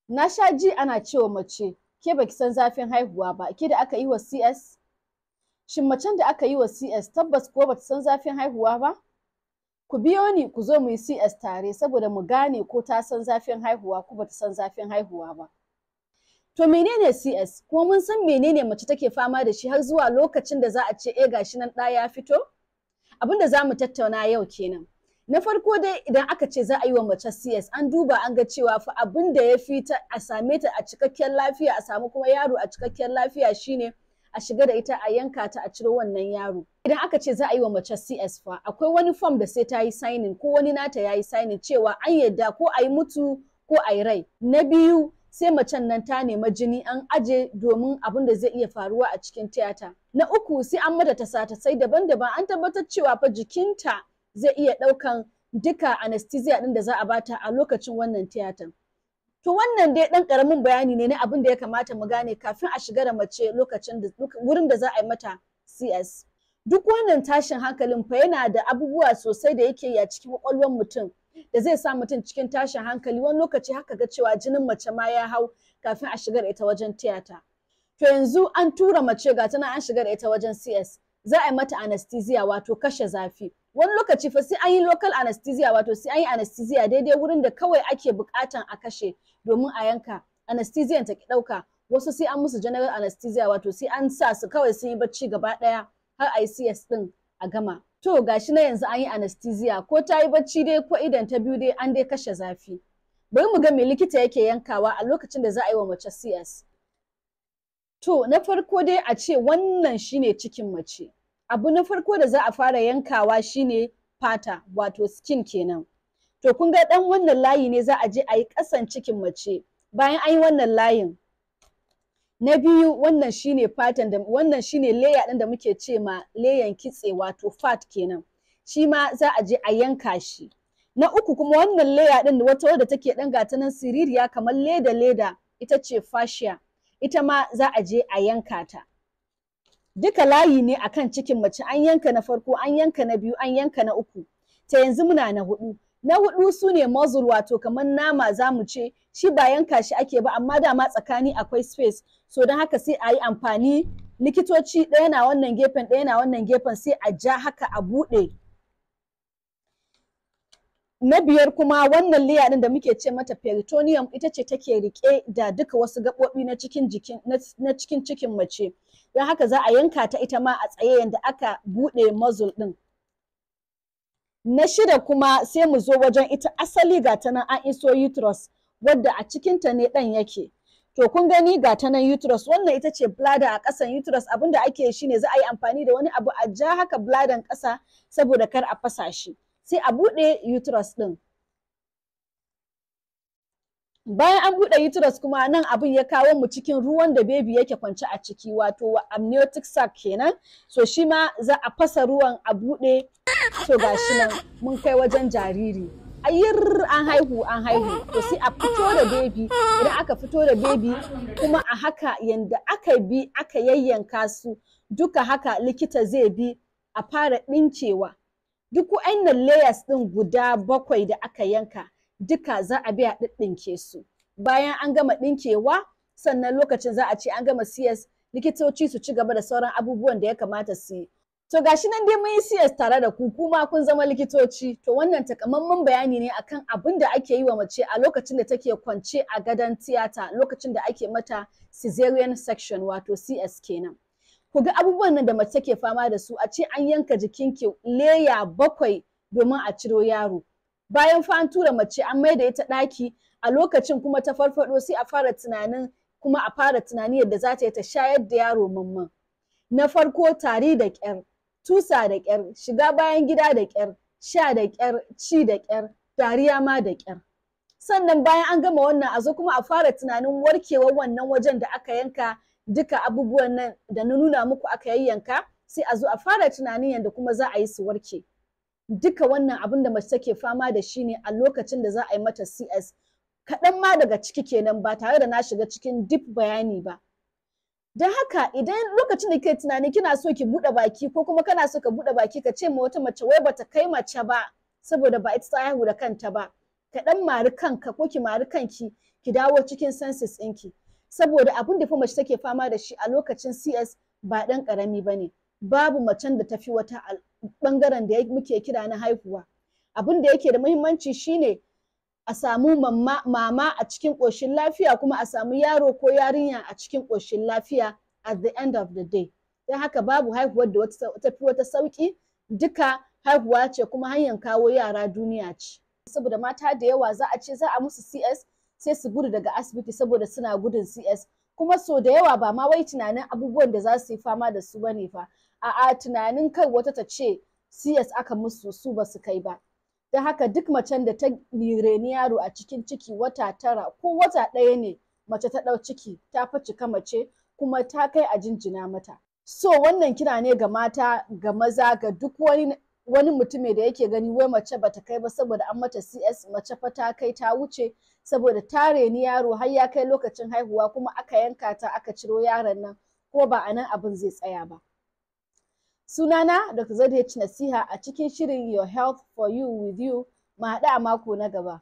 Na sha ji ana cewa mace, ke baki san zafin haihuwa ba, ke da aka yi wa CS? Shin macen da aka yi wa CS tabbas ko bata san zafin haihuwa ba? Ku biyo ni ku zo mu yi CS tare saboda mu gane ko ta san zafin haihuwa ko bata san zafin haihuwa ba. To menene CS? Kuma mun san menene mace take fama da shi har zuwa lokacin da za a ce gashi nan ɗa ya fito? Abin da za mu tattauna yau kenan. Na farko dai idan aka ce za a yi wa mace CS an duba an ga cewa fa abin da ya fi ta a same ta a cikakken lafiya a samu kuma yaro a cikakken lafiya shine a shiga da ita a yanka ta a ciro wannan yaro. Idan aka ce za a yi wa mace CS fa akwai wani form da sai ta yi signing ko wani nata ya yi signing cewa an yadda ko a yi mutu ko a yi rai. Na biyu sai macen nan ta nema jini an aje domin abin da zai iya faruwa a cikin tiyata. Na uku sai an mata tasa-tasai daban-daban an tabbatar cewa fa jikinta zai iya ɗaukan duka anesthesia ɗin da za a bata a lokacin wannan tiyatan. To wannan dai ɗan ƙaramin bayani ne na abin da ya kamata mu gane kafin a shiga da mace lokacin da wurin da za a yi mata CS. Duk wannan tashin hankalin fa yana da abubuwa sosai da yake yi a cikin ƙwaƙwalwar mutum da zai sa mutum cikin tashin hankali wani lokaci haka ga cewa jinin mace ma ya hau kafin a shiga da ita wajen tiyata. To yanzu an tura mace ga tana an shiga da ita wajen CS. Za a yi mata anesthesia wato kashe zafi. Wani lokaci fa sai an yi local anesthesia wato sai an yi anesthesia daidai wurin da kawai ake buƙatan a kashe domin a yanka. Anesthesia ta ki ɗauka. Wasu sai an musu general anesthesia wato sai an sa su kawai sun yi bacci gaba ɗaya har a yi CS ɗin a gama. To gashi na yanzu an yi anesthesia ko ta yi bacci dai ko idan ta biyu dai an dai kashe zafi. Bari mu ga me likita yake yankawa a lokacin da za a yi wa mace CS. To na farko dai a ce wannan shine cikin mace. Abu na farko da za a fara yankawa shine fata wato skin kenan. To kun ga dan wannan layi ne za a je a yi ƙasan cikin mace. Bayan an yi wannan layin. Na biyu wannan shine fatan da wannan shine layer ɗin da muke ce ma layer kitse wato fat kenan. Shi ma za a je a yanka shi. Na uku kuma wannan layer ɗin wata wadda take ɗan gata nan siririya kamar leda ita ce fascia. Ita ma za a je a yanka ta. Duka layi ne akan cikin mace an yanka na farko, an yanka na biyu, an yanka na uku. Ta yanzu muna na hudu. Na hudu su ne muzzle wato kamar nama za mu ce shi ba yanka shi ake ba amma dama tsakani akwai space. So don haka sai a yi amfani likitoci ɗaya na wannan gefen ɗaya na wannan gefen sai a ja haka a buɗe. Na biyar kuma wannan layer ɗin da muke ce mata peritoneum ita ce take riƙe da duka wasu gaɓoɓi na cikin cikin mace. Don haka za a yanka ta ita ma a tsaye yadda aka buɗe muzzle ɗin. Na shida kuma sai mu zo wajen ita asali ga ta nan an iso uterus wadda a cikinta ne ɗan yake. To kun gani ga ta nan uterus wannan ita ce bladder a ƙasan uterus abinda ake shi ne za a yi amfani da wani abu a ja haka bladder ƙasa saboda kar a fasa shi. Sai a buɗe uterus ɗin. Bayan an buɗe uterus kuma nan abin ya kawo mu cikin ruwan da baby yake kwance a ciki wato amniotic sac kenan. So shi ma za a fasa ruwan a buɗe. To gashi nan mun kai wajen jariri. Ayyir an haihu. To sai a fito da baby. Idan aka fito da baby kuma a haka yanda aka bi aka yayyanka su duka haka likita zai bi a fara ɗinkewa. Duk wa'annan layers ɗin guda 7 da aka yanka duka za a biya ɗinke su. Bayan an gama ɗinkewa sannan lokacin za a ce an gama CS likitoci su ci gaba da sauran abubuwan da ya kamata su yi. To gashi nan dai mun yi CS tare da ku kuma kun zama likitoci. To wannan takamaiman bayani ne akan abin da ake yi wa mace a lokacin da take kwance a gadon tiyata lokacin da ake mata cesarean section wato CS kenan. Ku ga abubuwan nan da mace take fama da su a ce an yanka jikinki leya 7 domin a ciro yaro. Bayan fa an tura mace an maida ita ɗaki a lokacin kuma ta farfado sai a fara tunani yadda za ta yi ta shayar da yaro mamman. Na farko tari da ƙyar, tusa da ƙyar, shiga bayan gida da ƙyar, sha da ƙyar, ci da ƙyar, dariya ma da ƙyar. Sannan bayan an gama wannan a zo kuma a fara tunanin warkewar wannan wajen da aka yanka duka abubuwan nan da na nuna muku aka yayyanka sai a zo a fara tunanin yadda kuma za a yi su warke. Duka wannan abin da mace take fama da shi ne a lokacin da za a yi mata CS. Kaɗan ma daga ciki kenan ba tare da na shiga cikin deep bayani ba. Don haka idan lokacin da kike tunani kina so ki buɗe baki ko kuma kana so ka buɗe baki ka ce ma wata mace wai bata kai mace ba saboda ba ita ta haihu da kanta ba. Ka ɗan mari kanka ko ki mari kanki ki dawo cikin senses ɗinki. Saboda abin da fa mace take fama da shi a lokacin CS ba ɗan ƙarami ba ne. Babu macen da tafi wata ɓangaren da muke kira na haihuwa. Abin da yake da muhimmanci shine a samu mama a cikin ƙoshin lafiya, kuma a samu yaro ko yarinya a cikin ƙoshin lafiya at the end of the day. Don haka babu haihuwar da tafi wata sauƙi, duka haihuwa ce kuma hanyar kawo yara duniya ce. Saboda mata da yawa za a ce za a musu CS sai su gudu daga asibiti saboda suna gudun CS. Kuma so da yawa ba ma wai tunanin abubuwan da za su yi fama da su bane fa. A'a, tunanin kai wata ta ce CS aka musu su ba su kai ba. Don haka duk macen da ta reni yaro a cikin ciki wata 9 ko wata 1 ne mace ta ɗau ciki, ta fa cika mace kuma ta kai a jinjina mata. So wannan kira ne ga mata, ga maza, ga duk wani mutum da yake gani wai mace bata kai ba saboda an mata CS. Mace fa ta kai, ta wuce, saboda ta reni yaro har ya kai lokacin haihuwa kuma aka yanka ta, aka ciro yaron nan, ko ba a nan abin zai tsaya ba. Sunana Dr. ZH Nasiha a cikin shirin Your Health for You with You. Mu haɗu a mako na gaba.